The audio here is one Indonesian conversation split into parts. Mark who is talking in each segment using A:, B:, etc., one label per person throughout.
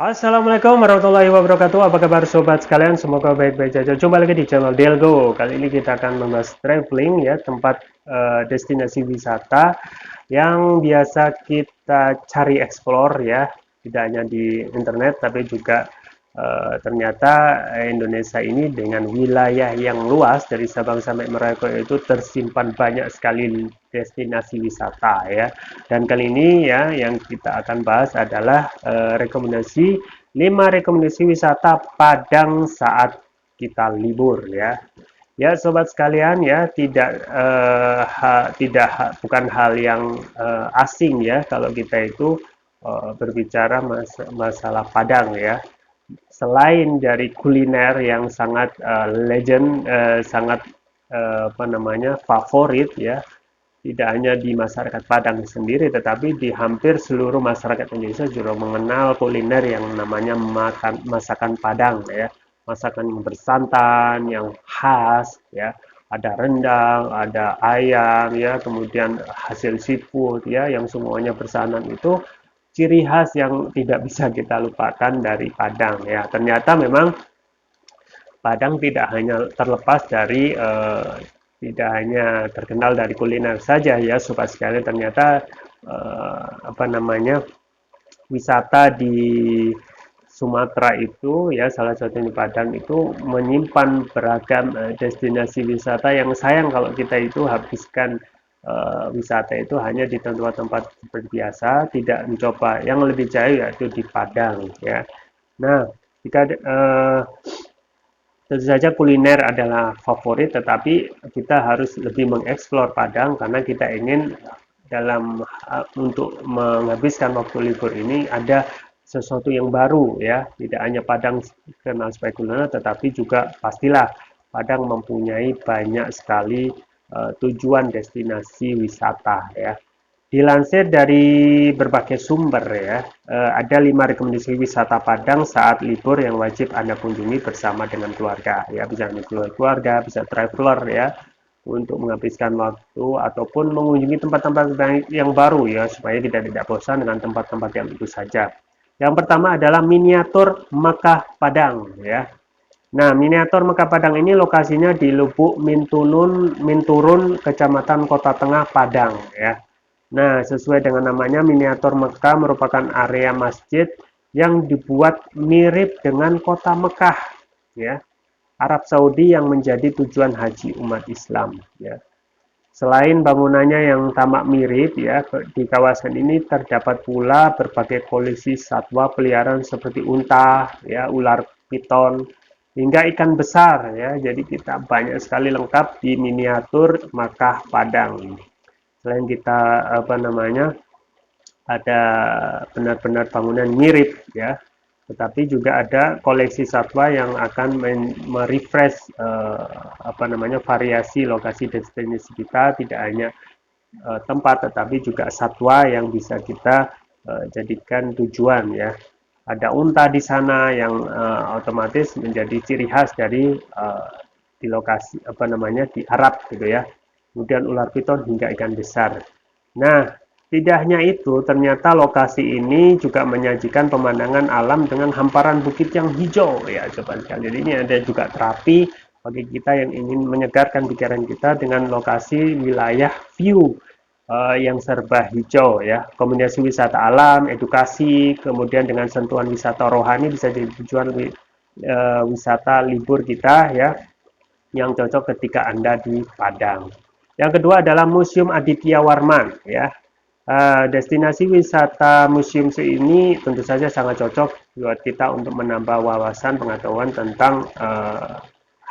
A: Assalamualaikum warahmatullahi wabarakatuh. Apa kabar sobat sekalian? Semoga baik-baik saja. Jumpa lagi di channel Delgo. Kali ini kita akan membahas traveling ya, tempat destinasi wisata yang biasa kita cari explore ya, tidak hanya di internet tapi juga ternyata Indonesia ini dengan wilayah yang luas dari Sabang sampai Merauke itu tersimpan banyak sekali destinasi wisata ya. Dan kali ini ya yang kita akan bahas adalah rekomendasi 5 rekomendasi wisata Padang saat kita libur ya. Ya sobat sekalian ya bukan hal yang asing ya kalau kita itu berbicara masalah Padang ya. Selain dari kuliner yang sangat legend, sangat favorit ya, tidak hanya di masyarakat Padang sendiri, tetapi di hampir seluruh masyarakat Indonesia juga mengenal kuliner yang namanya masakan Padang ya, masakan yang bersantan, yang khas ya, ada rendang, ada ayam ya, kemudian hasil seafood ya, yang semuanya bersantan itu ciri khas yang tidak bisa kita lupakan dari Padang ya. Ternyata memang Padang tidak hanya terlepas dari tidak hanya terkenal dari kuliner saja ya sobat sekalian, ternyata wisata di Sumatera itu ya, salah satunya Padang itu menyimpan beragam destinasi wisata yang sayang kalau kita itu habiskan wisata itu hanya di tempat-tempat seperti biasa, tidak mencoba yang lebih jauh yaitu di Padang ya. Nah, jika tentu saja kuliner adalah favorit, tetapi kita harus lebih mengeksplor Padang karena kita ingin untuk menghabiskan waktu libur ini ada sesuatu yang baru ya, tidak hanya Padang kenal sebagai kuliner, tetapi juga pastilah Padang mempunyai banyak sekali tujuan destinasi wisata ya. Dilansir dari berbagai sumber ya, ada 5 rekomendasi wisata Padang saat libur yang wajib Anda kunjungi bersama dengan keluarga. Ya, bisa keluarga, bisa traveler ya, untuk menghabiskan waktu ataupun mengunjungi tempat-tempat yang baru ya, supaya kita tidak bosan dengan tempat-tempat yang itu saja. Yang pertama adalah miniatur Mekah Padang ya. Nah, miniatur Mekah Padang ini lokasinya di Lubuk Minturun, Kecamatan Kota Tengah, Padang ya. Nah, sesuai dengan namanya, miniatur Mekah merupakan area masjid yang dibuat mirip dengan kota Mekah, ya, Arab Saudi yang menjadi tujuan haji umat Islam. Ya. Selain bangunannya yang tamak mirip, ya, di kawasan ini terdapat pula berbagai koleksi satwa peliharaan seperti unta, ya, ular piton, hingga ikan besar, ya. Jadi kita banyak sekali lengkap di miniatur Mekah Padang. Selain kita ada benar-benar bangunan mirip ya, tetapi juga ada koleksi satwa yang akan merefresh variasi lokasi destinasi kita, tidak hanya tempat tetapi juga satwa yang bisa kita jadikan tujuan ya. Ada unta di sana yang otomatis menjadi ciri khas dari di lokasi di Arab gitu ya. Kemudian ular piton hingga ikan besar. Nah, tidak hanya itu, ternyata lokasi ini juga menyajikan pemandangan alam dengan hamparan bukit yang hijau ya, coba sekalian. Ini ada juga terapi bagi kita yang ingin menyegarkan pikiran kita dengan lokasi wilayah view yang serba hijau ya. Kombinasi wisata alam, edukasi, kemudian dengan sentuhan wisata rohani bisa jadi tujuan wisata libur kita ya, yang cocok ketika Anda di Padang. Yang kedua adalah Museum Aditya Warman ya. Destinasi wisata museum ini tentu saja sangat cocok buat kita untuk menambah wawasan pengetahuan tentang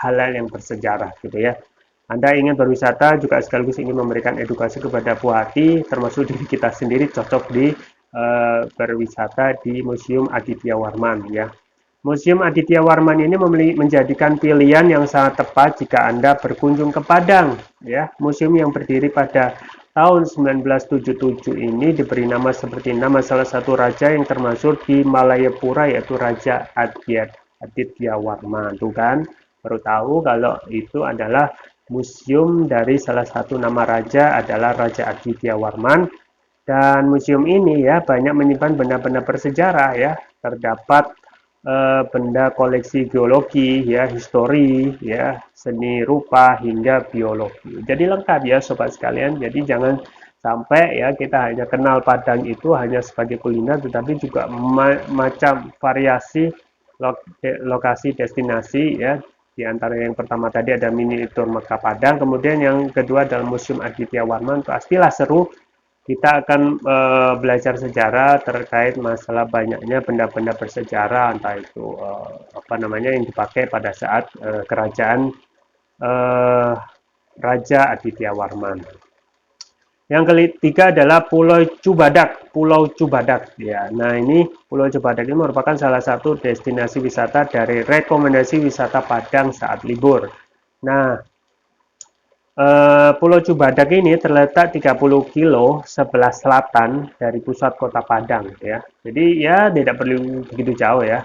A: hal-hal yang bersejarah gitu ya. Anda ingin berwisata juga sekaligus ingin memberikan edukasi kepada buah hati, termasuk diri kita sendiri cocok di berwisata di Museum Aditya Warman ya. Museum Aditya Warman ini menjadikan pilihan yang sangat tepat jika Anda berkunjung ke Padang. Ya, museum yang berdiri pada tahun 1977 ini diberi nama seperti nama salah satu raja yang termasuk di Malayapura, yaitu Raja Aditya Warman. Tuh kan, baru tahu kalau itu adalah museum dari salah satu nama raja adalah Raja Aditya Warman. Dan museum ini ya banyak menyimpan benda-benda bersejarah ya, terdapat benda koleksi geologi, ya, histori, ya, seni rupa hingga biologi. Jadi lengkap ya sobat sekalian. Jadi jangan sampai ya kita hanya kenal Padang itu hanya sebagai kuliner, tetapi juga macam variasi lokasi destinasi ya. Di antara yang pertama tadi ada mini tour Mekah Padang, kemudian yang kedua adalah Museum Aditya Warman. Pastilah seru, kita akan belajar sejarah terkait masalah banyaknya benda-benda bersejarah, entah itu apa namanya yang dipakai pada saat kerajaan Raja Aditya Warman. Yang ketiga adalah Pulau Cubadak. Pulau Cubadak ya. Nah, ini Pulau Cubadak ini merupakan salah satu destinasi wisata dari rekomendasi wisata Padang saat libur. Nah, Pulau Cubadak ini terletak 30 kilo sebelah selatan dari pusat kota Padang ya. Jadi ya tidak perlu begitu jauh ya.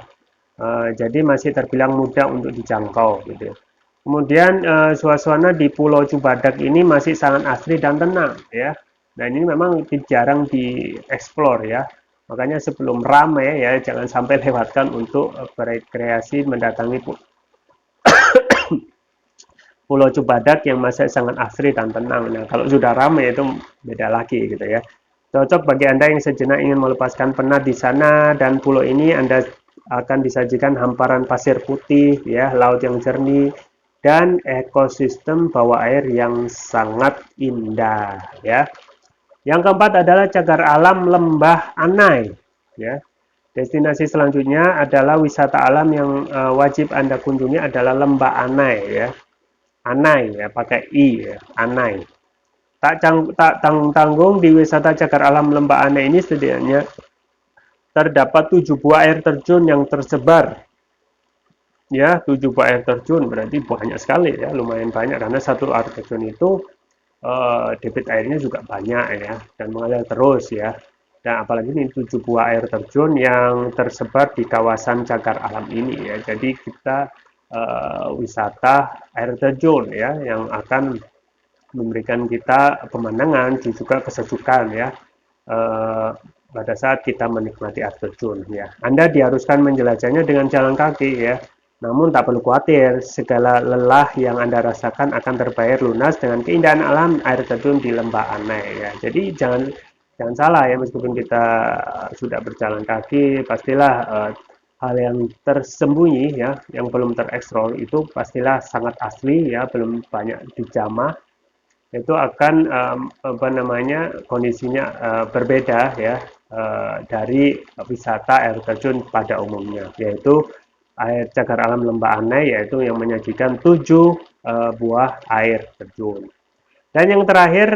A: Jadi masih terbilang mudah untuk dijangkau gitu. Kemudian suasana di Pulau Cubadak ini masih sangat asri dan tenang ya. Nah, ini memang jarang dieksplor ya. Makanya sebelum ramai ya jangan sampai lewatkan untuk berekreasi mendatangi Pulau Cubadak yang masih sangat asri dan tenang. Nah, kalau sudah ramai itu beda lagi gitu ya. Cocok bagi Anda yang sejenak ingin melepaskan penat di sana, dan pulau ini Anda akan disajikan hamparan pasir putih, ya, laut yang jernih, dan ekosistem bawah air yang sangat indah, ya. Yang keempat adalah cagar alam Lembah Anai, ya. Destinasi selanjutnya adalah wisata alam yang wajib Anda kunjungi adalah Lembah Anai, ya. Anai ya, pakai I ya, Anai. Tak tanggung di wisata cagar alam Lembah Anai ini setidaknya terdapat 7 buah air terjun yang tersebar. Ya, 7 buah air terjun berarti banyak sekali ya, lumayan banyak karena satu air terjun itu debit airnya juga banyak ya dan mengalir terus ya. Dan apalagi ini 7 buah air terjun yang tersebar di kawasan cagar alam ini ya. Jadi kita wisata air terjun ya yang akan memberikan kita pemandangan juga kesejukan ya pada saat kita menikmati air terjun ya. Anda diharuskan menjelajahnya dengan jalan kaki ya. Namun tak perlu khawatir, segala lelah yang Anda rasakan akan terbayar lunas dengan keindahan alam air terjun di Lembah Anai ya. Jadi jangan salah ya, meskipun kita sudah berjalan kaki, pastilah hal yang tersembunyi ya, yang belum tereksplor itu pastilah sangat asli ya, belum banyak dijamah. Itu akan apa namanya kondisinya berbeda ya dari wisata air terjun pada umumnya, yaitu air cagar alam Lembah Anai, yaitu yang menyajikan 7 buah air terjun. Dan yang terakhir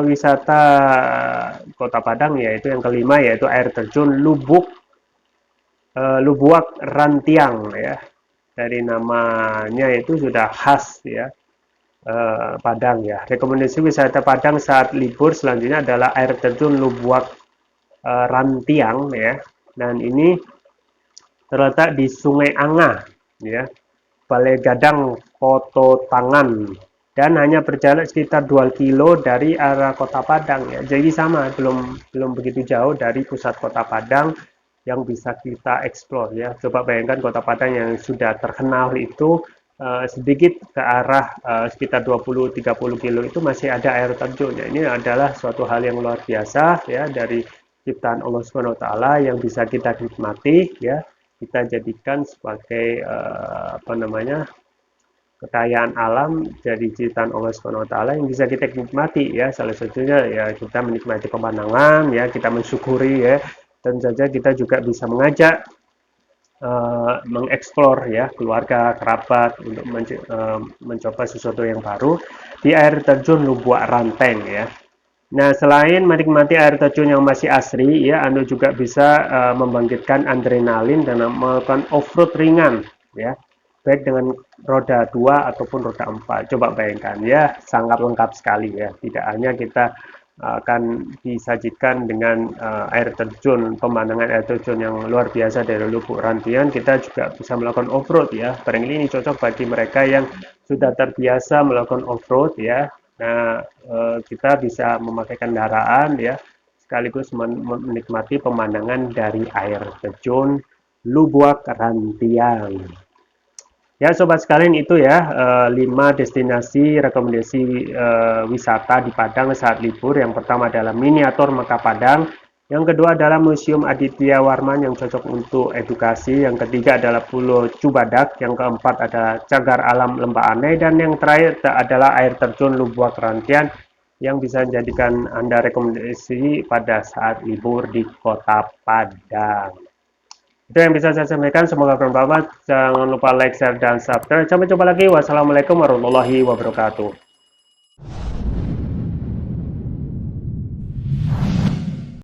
A: wisata Kota Padang, yaitu yang kelima, yaitu air terjun Lubuak Rantiang ya. Dari namanya itu sudah khas ya, Padang ya. Rekomendasi wisata Padang saat libur selanjutnya adalah air terjun Lubuak Rantiang ya. Dan ini terletak di Sungai Anga ya, Balai Gadang Koto Tangan, dan hanya berjarak sekitar 2 kilo dari arah Kota Padang ya. Jadi sama, belum begitu jauh dari pusat Kota Padang yang bisa kita eksplor ya. Coba bayangkan Kota Padang yang sudah terkenal itu sedikit ke arah sekitar 20-30 kilo itu masih ada air terjun ya. Ini adalah suatu hal yang luar biasa ya, dari ciptaan Allah Subhanahu wa taala yang bisa kita nikmati ya. Kita jadikan sebagai apa namanya kekayaan alam dari ciptaan Allah Subhanahu wa taala yang bisa kita nikmati ya. Salah satunya ya kita menikmati pemandangan ya, kita mensyukuri ya. Dan saja kita juga bisa mengajak mengeksplor ya keluarga kerabat untuk mencoba sesuatu yang baru di air terjun Lubuak Ranteng ya. Nah, selain menikmati air terjun yang masih asri, ya, Anda juga bisa membangkitkan adrenalin dan melakukan off-road ringan, ya, baik dengan roda 2 ataupun roda 4. Coba bayangkan, ya, sangat lengkap sekali, ya. Tidak hanya kita akan disajikan dengan air terjun, pemandangan air terjun yang luar biasa dari Lubuk Rantian, kita juga bisa melakukan off-road, ya. Barangkali ini cocok bagi mereka yang sudah terbiasa melakukan off-road, ya. Nah, kita bisa memakai kendaraan ya sekaligus menikmati pemandangan dari air terjun Lubuak Rantiang. Ya sobat sekalian, itu ya 5 destinasi rekomendasi wisata di Padang saat libur. Yang pertama adalah miniatur Mekah Padang, yang kedua adalah Museum Aditya Warman yang cocok untuk edukasi, yang ketiga adalah Pulau Cubadak, yang keempat adalah Cagar Alam Lembah Anai, dan yang terakhir adalah air terjun Lubuak Rantian yang bisa menjadikan Anda rekomendasi pada saat libur di Kota Padang. Itu yang bisa saya sampaikan, semoga bermanfaat. Jangan lupa like, share, dan subscribe. Sampai jumpa lagi. Wassalamualaikum warahmatullahi wabarakatuh.